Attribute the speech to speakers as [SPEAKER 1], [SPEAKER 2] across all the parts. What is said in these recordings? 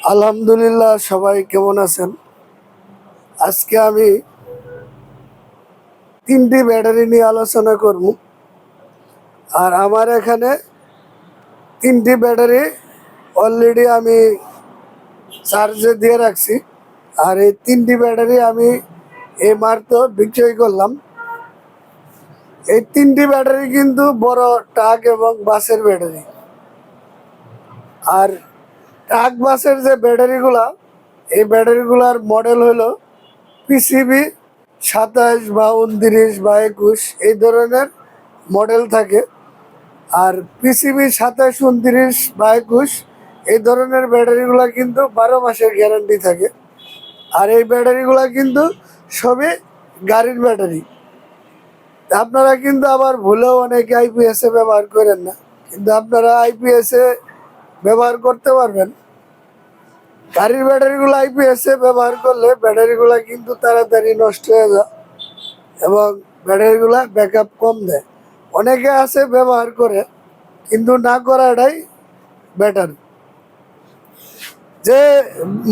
[SPEAKER 1] আলহামদুলিল্লাহ, সবাই কেমন আছেন? আজকে আমি 3টি ব্যাটারি নিয়ে আলোচনা করব। আর আমার এখানে 3টি ব্যাটারি অলরেডি আমি চার্জে দিয়ে রাখছি। আর এই 3টি ব্যাটারি আমি এই মাত্র বিক্রয় করলাম। এই 3টি ব্যাটারি কিন্তু বড় ট্রাক এবং বাসের ব্যাটারি। আর ট্রাক বাসের যে ব্যাটারিগুলা, এই ব্যাটারিগুলার মডেল হলো পিসিবি 27 বা 29 বা 21 এই ধরনের মডেল থাকে। আর পিসিবি 27, 29 বা 21 এই ধরনের ব্যাটারিগুলো কিন্তু 12 মাসের গ্যারান্টি থাকে। আর এই ব্যাটারিগুলো কিন্তু সবই গাড়ির ব্যাটারি। আপনারা কিন্তু আবার ভুলেও অনেকে আইপিএসে ব্যবহার করেন না, কিন্তু আপনারা আইপিএসে ব্যবহার করতে পারবেন। গাড়ির ব্যাটারিগুলো আইপিএসে ব্যবহার করলে ব্যাটারিগুলো কিন্তু তাড়াতাড়ি নষ্ট হয়ে যায় এবং ব্যাটারিগুলো ব্যাকআপ কম দেয়। অনেকে আছে ব্যবহার করে, কিন্তু না করাটাই বেটার। যে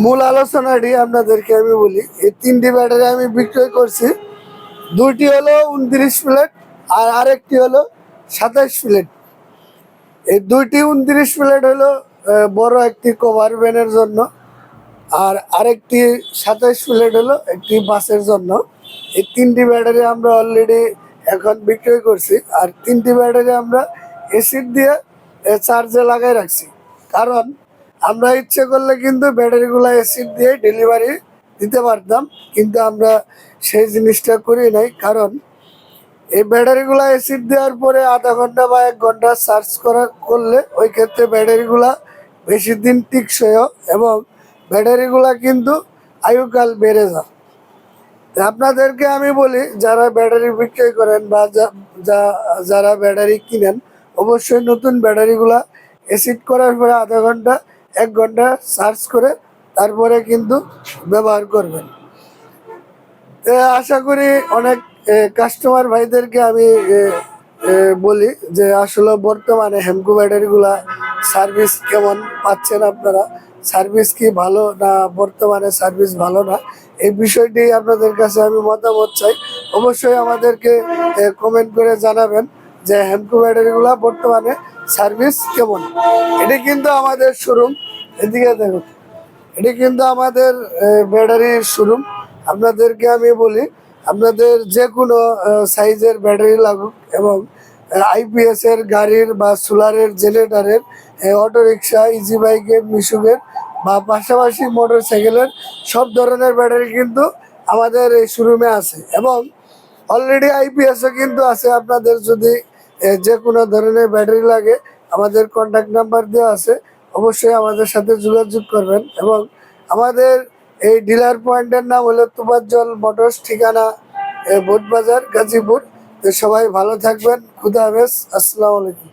[SPEAKER 1] মূল আলোচনাটি আপনাদেরকে আমি বলি, এই 3টি ব্যাটারি আমি বিক্রয় করছি। 2টি হলো 29 প্লেট আর আরেকটি হলো 27 প্লেট। এই 2টি 29 প্লেট হলো বড় একটি কভার ভ্যানের জন্য, আর আরেকটি 27 প্লেট হলো একটি বাসের জন্য। এই 3টি ব্যাটারি আমরা অলরেডি এখন বিক্রয় করছি। আর 3টি ব্যাটারি আমরা এসিড দিয়ে চার্জে লাগাই রাখছি। কারণ আমরা ইচ্ছে করলে কিন্তু ব্যাটারিগুলো এসিড দিয়ে ডেলিভারি দিতে পারতাম, কিন্তু আমরা সেই জিনিসটা করি নাই। কারণ এই ব্যাটারিগুলো এসিড দেওয়ার পরে আধা ঘন্টা বা 1 ঘন্টা চার্জ করলে ওই ক্ষেত্রে ব্যাটারিগুলা বেশি দিন টিকসই এবং ব্যাটারিগুলা কিন্তু আয়ুকাল বেড়ে যায়। আপনাদেরকে আমি বলি, যারা ব্যাটারি বিক্রয় করেন বা যারা ব্যাটারি কিনেন, অবশ্যই নতুন ব্যাটারিগুলা এসিড করার পরে আধা ঘন্টা 1 ঘন্টা চার্জ করে তারপরে কিন্তু ব্যবহার করবেন। আশা করি অনেক কাস্টমার ভাইদেরকে আমি বলি যে আসলে বর্তমানে হেমকো ব্যাটারিগুলা সার্ভিস কেমন পাচ্ছেন আপনারা, সার্ভিস কি ভালো না বর্তমানে সার্ভিস ভালো না, এই বিষয়টি আপনাদের কাছে আমি মতামত চাই। অবশ্যই আমাদেরকে কমেন্ট করে জানাবেন যে হেমকো ব্যাটারিগুলা বর্তমানে সার্ভিস কেমন। এটি কিন্তু আমাদের শোরুম, এদিকে দেখুন, এটি কিন্তু আমাদের ব্যাটারির শোরুম। আপনাদেরকে আমি বলি, আপনাদের যে কোনো সাইজের ব্যাটারি লাগুক এবং আইপিএস এর গাড়ির বা সোলারের জেনারেটারের, অটোরিকশা, ইজি বাইকের, মিশুকের বা পাশাপাশি মোটর সাইকেলের সব ধরনের ব্যাটারি কিন্তু আমাদের এই শোরুমে আছে। এবং অলরেডি আইপিএসও কিন্তু আছে। আপনাদের যদি যে কোনো ধরনের ব্যাটারি লাগে, আমাদের কন্ট্যাক্ট নাম্বার দেওয়া আছে, অবশ্যই আমাদের সাথে যোগাযোগ করবেন। এবং আমাদের এই ডিলার পয়েন্টের নাম হলো তুফাজ্জল মোটরস, ঠিকানা বোট বাজার, গাজীপুর। তো সবাই ভালো থাকবেন। খুদা হাফেজ, আসসালামু আলাইকুম।